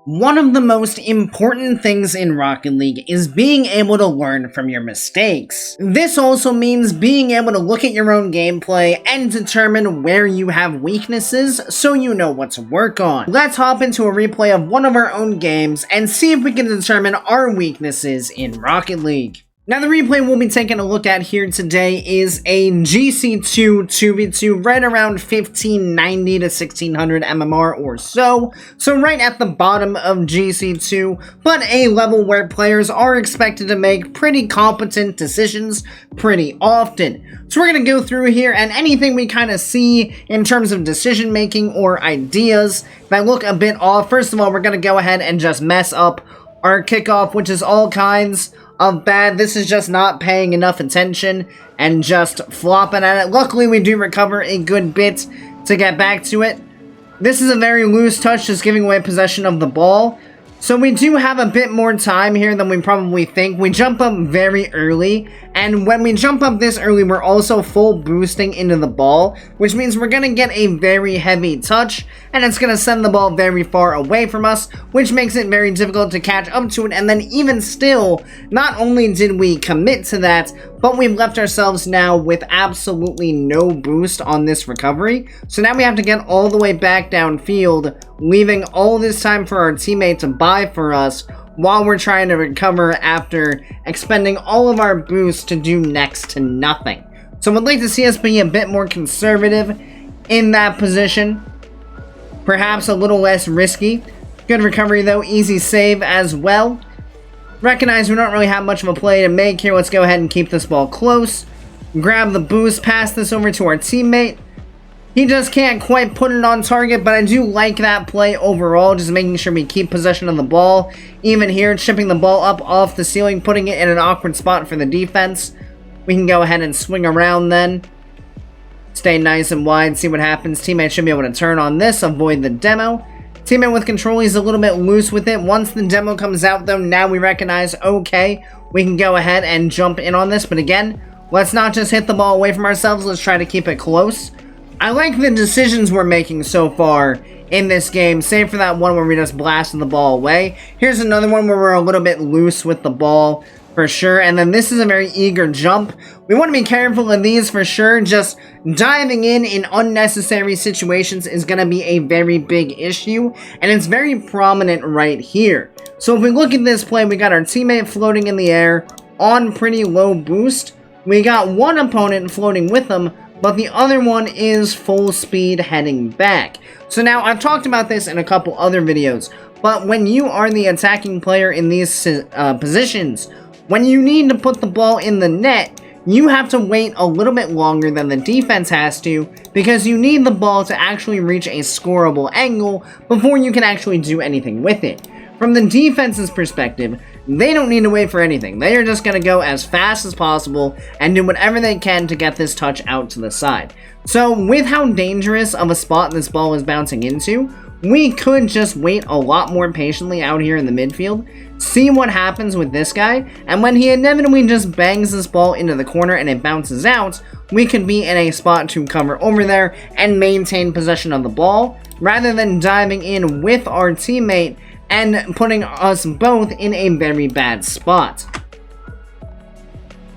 One of the most important things in Rocket League is being able to learn from your mistakes. This also means being able to look at your own gameplay and determine where you have weaknesses so you know what to work on. Let's hop into a replay of one of our own games and see if we can determine our weaknesses in Rocket League. Now the replay we'll be taking a look at here today is a GC2 2v2 right around 1590 to 1600 MMR or so. So right at the bottom of GC2, but a level where players are expected to make pretty competent decisions pretty often. So we're going to go through here, and anything we kind of see in terms of decision making or ideas that look a bit off, first of all, we're going to go ahead and just mess up our kickoff, which is all kinds of bad. This is just not paying enough attention and just flopping at it. Luckily, we do recover a good bit to get back to it. This is a very loose touch, just giving away possession of the ball. So we do have a bit more time here than we probably think. We jump up very early, and when we jump up this early, we're also full boosting into the ball, which means we're going to get a very heavy touch, and it's going to send the ball very far away from us, which makes it very difficult to catch up to it. And then even still, not only did we commit to that, but we've left ourselves now with absolutely no boost on this recovery. So now we have to get all the way back downfield, leaving all this time for our teammate to buy for us while we're trying to recover after expending all of our boosts to do next to nothing. So I'd like to see us be a bit more conservative in that position. Perhaps a little less risky. Good recovery though, easy save as well. Recognize we don't really have much of a play to make here. Let's go ahead and keep this ball close. Grab the boost, pass this over to our teammate. He just can't quite put it on target, but I do like that play overall, just making sure we keep possession of the ball. Even here, chipping the ball up off the ceiling, putting it in an awkward spot for the defense. We can go ahead and swing around then. Stay nice and wide, see what happens. Teammate should be able to turn on this, avoid the demo. Teammate with control, he's a little bit loose with it. Once the demo comes out though, now we recognize, okay, we can go ahead and jump in on this. But again, let's not just hit the ball away from ourselves, let's try to keep it close. I like the decisions we're making so far in this game, save for that one where we just blasted the ball away. Here's another one where we're a little bit loose with the ball, for sure. And then this is a very eager jump. We want to be careful of these for sure. Just diving in unnecessary situations is going to be a very big issue, and it's very prominent right here. So if we look at this play, we got our teammate floating in the air on pretty low boost. We got one opponent floating with them, but the other one is full speed heading back. So now, I've talked about this in a couple other videos, but when you are the attacking player in these positions, when you need to put the ball in the net, you have to wait a little bit longer than the defense has to, because you need the ball to actually reach a scoreable angle before you can actually do anything with it. From the defense's perspective, they don't need to wait for anything. They are just going to go as fast as possible and do whatever they can to get this touch out to the side. So with how dangerous of a spot this ball is bouncing into, we could just wait a lot more patiently out here in the midfield, see what happens with this guy, and when he inevitably just bangs this ball into the corner and it bounces out, we could be in a spot to cover over there and maintain possession of the ball, rather than diving in with our teammate and putting us both in a very bad spot.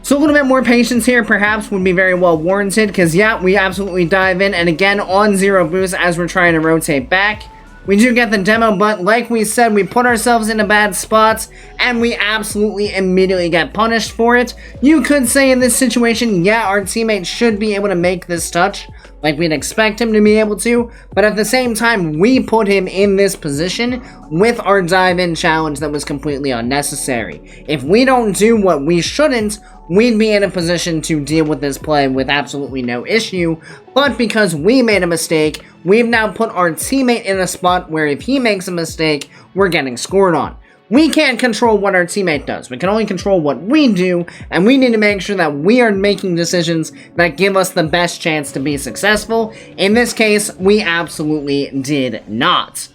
So a little bit more patience here perhaps would be very well warranted, because yeah, we absolutely dive in, and again on zero boost as we're trying to rotate back. We do get the demo, but like we said, we put ourselves in a bad spot, and we absolutely immediately get punished for it. You could say in this situation, yeah, our teammate should be able to make this touch, like we'd expect him to be able to, but at the same time, we put him in this position with our dive-in challenge that was completely unnecessary. If we don't do what we shouldn't, we'd be in a position to deal with this play with absolutely no issue, but because we made a mistake, we've now put our teammate in a spot where if he makes a mistake, we're getting scored on. We can't control what our teammate does. We can only control what we do, and we need to make sure that we are making decisions that give us the best chance to be successful. In this case, we absolutely did not.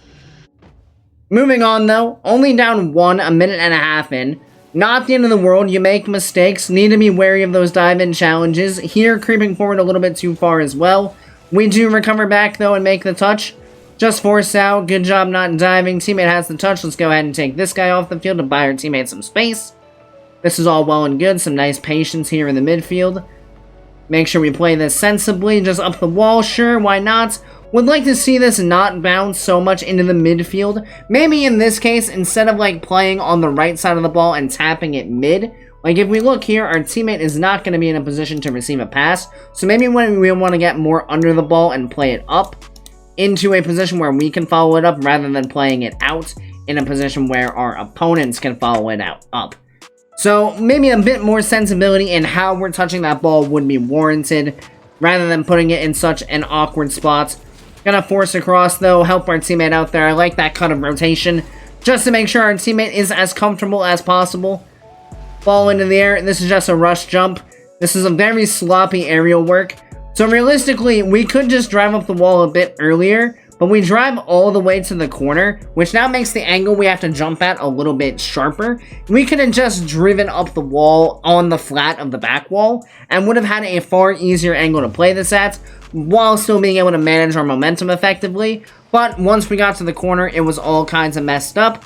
Moving on though, only down a minute and a half in. Not the end of the world, you make mistakes, need to be wary of those dive-in challenges. Here, creeping forward a little bit too far as well. We do recover back though and make the touch. Just force out. Good job not diving. Teammate has the touch. Let's go ahead and take this guy off the field to buy our teammate some space. This is all well and good. Some nice patience here in the midfield. Make sure we play this sensibly. Just up the wall. Sure, why not? Would like to see this not bounce so much into the midfield. Maybe in this case, instead of like playing on the right side of the ball and tapping it mid, like if we look here, our teammate is not going to be in a position to receive a pass. So maybe when we want to get more under the ball and play it up into a position where we can follow it up rather than playing it out in a position where our opponents can follow it up. So maybe a bit more sensibility in how we're touching that ball would be warranted rather than putting it in such an awkward spot. Gonna force across though, help our teammate out there. I like that cut of rotation just to make sure our teammate is as comfortable as possible. Ball into the air. This is just a rush jump. This is a very sloppy aerial work. So realistically, we could just drive up the wall a bit earlier, but we drive all the way to the corner, which now makes the angle we have to jump at a little bit sharper. We could have just driven up the wall on the flat of the back wall and would have had a far easier angle to play this at while still being able to manage our momentum effectively. But once we got to the corner, it was all kinds of messed up.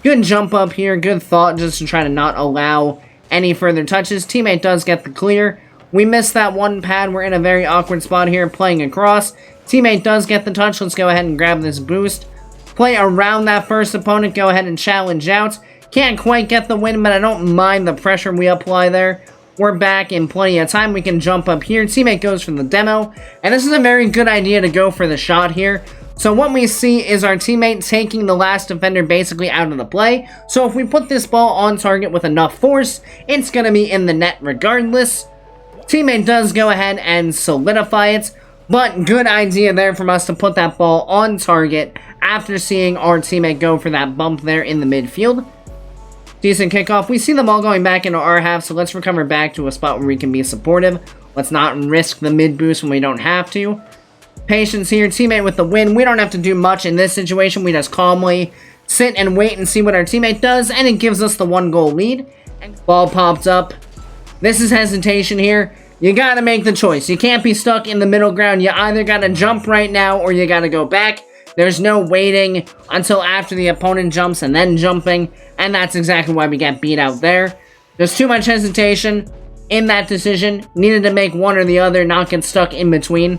Good jump up here, good thought just to try to not allow any further touches. Teammate does get the clear. We missed that one pad. We're in a very awkward spot here playing across. Teammate does get the touch. Let's go ahead and grab this boost. Play around that first opponent. Go ahead and challenge out. Can't quite get the win, but I don't mind the pressure we apply there. We're back in plenty of time. We can jump up here. Teammate goes for the demo. And this is a very good idea to go for the shot here. So what we see is our teammate taking the last defender basically out of the play. So if we put this ball on target with enough force, it's going to be in the net regardless. Teammate does go ahead and solidify it. But good idea there from us to put that ball on target after seeing our teammate go for that bump there in the midfield. Decent kickoff. We see the ball going back into our half, so let's recover back to a spot where we can be supportive. Let's not risk the mid boost when we don't have to. Patience here. Teammate with the win. We don't have to do much in this situation. We just calmly sit and wait and see what our teammate does, and it gives us the 1-goal lead. Ball popped up. This is hesitation here. You gotta make the choice. You can't be stuck in the middle ground. You either gotta jump right now or you gotta go back. There's no waiting until after the opponent jumps and then jumping, and that's exactly why we get beat out there. There's too much hesitation in that decision. Needed to make one or the other, not get stuck in between.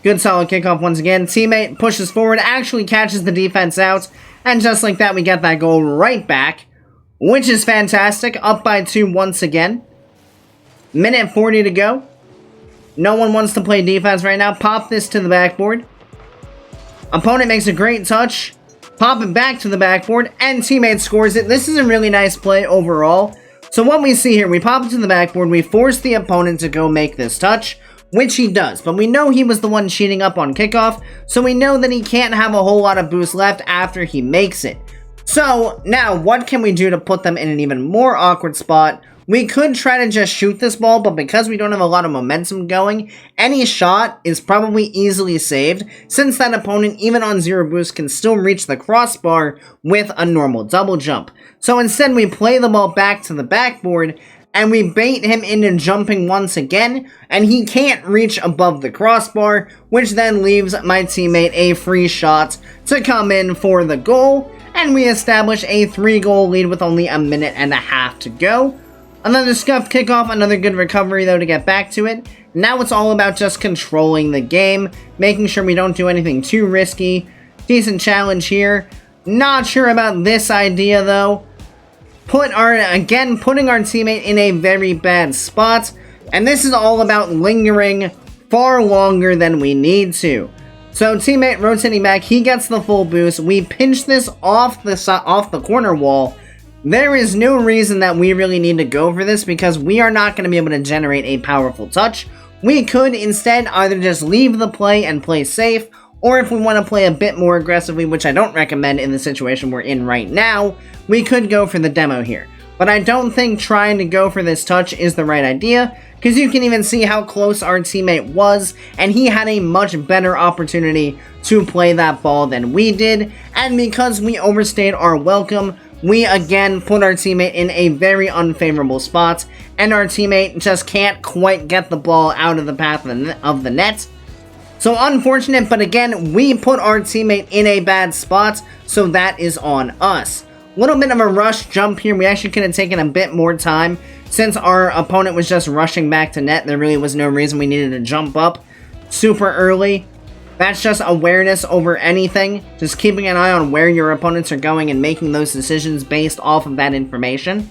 Good solid kickoff once again. Teammate pushes forward, actually catches the defense out, and just like that we get that goal right back, which is fantastic. Up by 2 once again. Minute 40 to go. No one wants to play defense right now. Pop this to the backboard. Opponent makes a great touch. Pop it back to the backboard, and teammate scores it. This is a really nice play overall. So what we see here, we pop it to the backboard. We force the opponent to go make this touch, which he does, but we know he was the one cheating up on kickoff, so we know that he can't have a whole lot of boost left after he makes it. So, now, what can we do to put them in an even more awkward spot? We could try to just shoot this ball, but because we don't have a lot of momentum going, any shot is probably easily saved, since that opponent, even on 0 boost, can still reach the crossbar with a normal double jump. So instead, we play the ball back to the backboard, and we bait him into jumping once again, and he can't reach above the crossbar, which then leaves my teammate a free shot to come in for the goal, and we establish a 3-goal lead with only a minute and a half to go. Another scuffed kickoff, another good recovery though to get back to it. Now it's all about just controlling the game, making sure we don't do anything too risky. Decent challenge here. Not sure about this idea though. Putting our teammate in a very bad spot, and this is all about lingering far longer than we need to. So teammate rotating back, he gets the full boost. We pinch this off the corner wall. There is no reason that we really need to go for this because we are not going to be able to generate a powerful touch. We could instead either just leave the play and play safe, or if we want to play a bit more aggressively, which I don't recommend in the situation we're in right now, we could go for the demo here. But I don't think trying to go for this touch is the right idea, because you can even see how close our teammate was, and he had a much better opportunity to play that ball than we did, and because we overstayed our welcome, we again put our teammate in a very unfavorable spot, and our teammate just can't quite get the ball out of the path of the net. So unfortunate, but again, we put our teammate in a bad spot, so that is on us. Little bit of a rush jump here. We actually could have taken a bit more time. Since our opponent was just rushing back to net, there really was no reason we needed to jump up super early. That's just awareness over anything. Just keeping an eye on where your opponents are going and making those decisions based off of that information.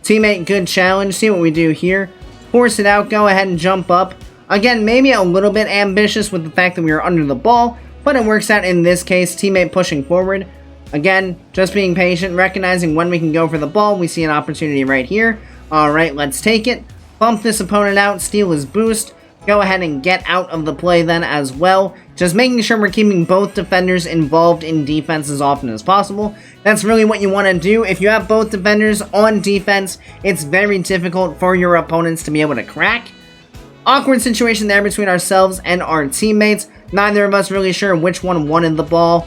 Teammate, good challenge. See what we do here. Force it out. Go ahead and jump up. Again, maybe a little bit ambitious with the fact that we were under the ball, but it works out in this case. Teammate pushing forward. Again, just being patient, recognizing when we can go for the ball. We see an opportunity right here. Alright, let's take it. Bump this opponent out, steal his boost. Go ahead and get out of the play then as well. Just making sure we're keeping both defenders involved in defense as often as possible. That's really what you want to do. If you have both defenders on defense, it's very difficult for your opponents to be able to crack. Awkward situation there between ourselves and our teammates. Neither of us really sure which one wanted the ball.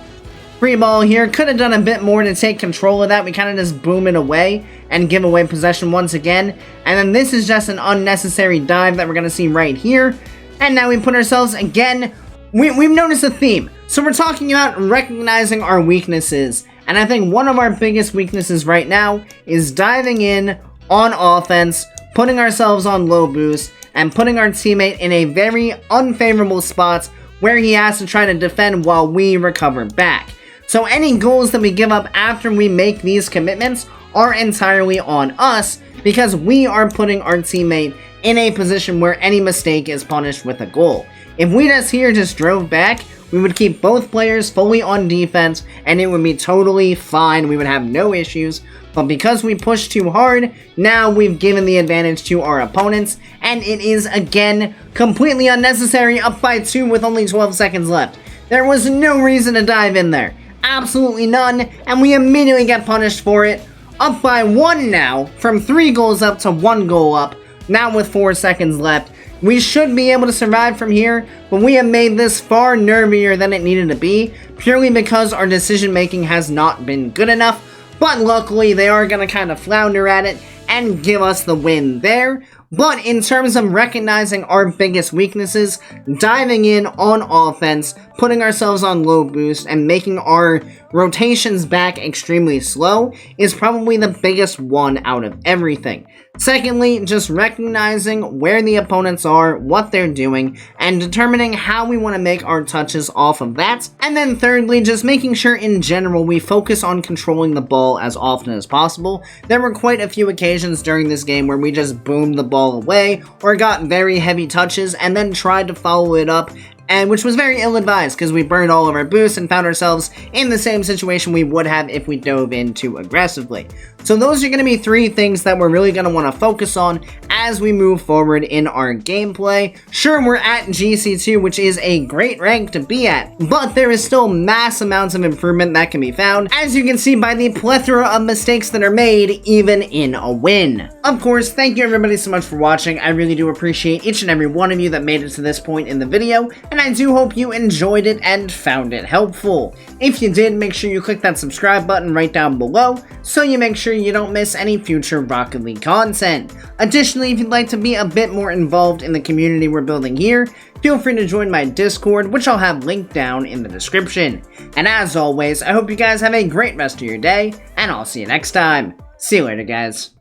Free ball here. Could have done a bit more to take control of that. We kind of just boom it away and give away possession once again. And then this is just an unnecessary dive that we're going to see right here. And now we put ourselves again. We've noticed a theme. So we're talking about recognizing our weaknesses. And I think one of our biggest weaknesses right now is diving in on offense, putting ourselves on low boost, and putting our teammate in a very unfavorable spot where he has to try to defend while we recover back. So any goals that we give up after we make these commitments are entirely on us because we are putting our teammate in a position where any mistake is punished with a goal. If we just drove back, we would keep both players fully on defense and it would be totally fine. We would have no issues. But because we pushed too hard, now we've given the advantage to our opponents and it is again completely unnecessary, up by 2 with only 12 seconds left. There was no reason to dive in there. Absolutely none, and we immediately get punished for it. Up by 1 now, from 3 goals up to 1 goal up, now with 4 seconds left. We should be able to survive from here, but we have made this far nervier than it needed to be, purely because our decision making has not been good enough, but luckily they are going to kind of flounder at it and give us the win there. But in terms of recognizing our biggest weaknesses, diving in on offense, putting ourselves on low boost, and making our rotations back extremely slow is probably the biggest one out of everything. Secondly, just recognizing where the opponents are, what they're doing, and determining how we want to make our touches off of that. And then thirdly, just making sure in general we focus on controlling the ball as often as possible. There were quite a few occasions during this game where we just boomed the ball away or got very heavy touches and then tried to follow it up, and which was very ill-advised because we burned all of our boosts and found ourselves in the same situation we would have if we dove in too aggressively. So those are going to be 3 things that we're really going to want to focus on as we move forward in our gameplay. Sure, we're at GC2, which is a great rank to be at, but there is still mass amounts of improvement that can be found, as you can see by the plethora of mistakes that are made even in a win. Of course, thank you everybody so much for watching. I really do appreciate each and every one of you that made it to this point in the video, and I do hope you enjoyed it and found it helpful. If you did, make sure you click that subscribe button right down below so you make sure you don't miss any future Rocket League content. Additionally, if you'd like to be a bit more involved in the community we're building here, feel free to join my Discord, which I'll have linked down in the description. And as always, I hope you guys have a great rest of your day, and I'll see you next time. See you later, guys.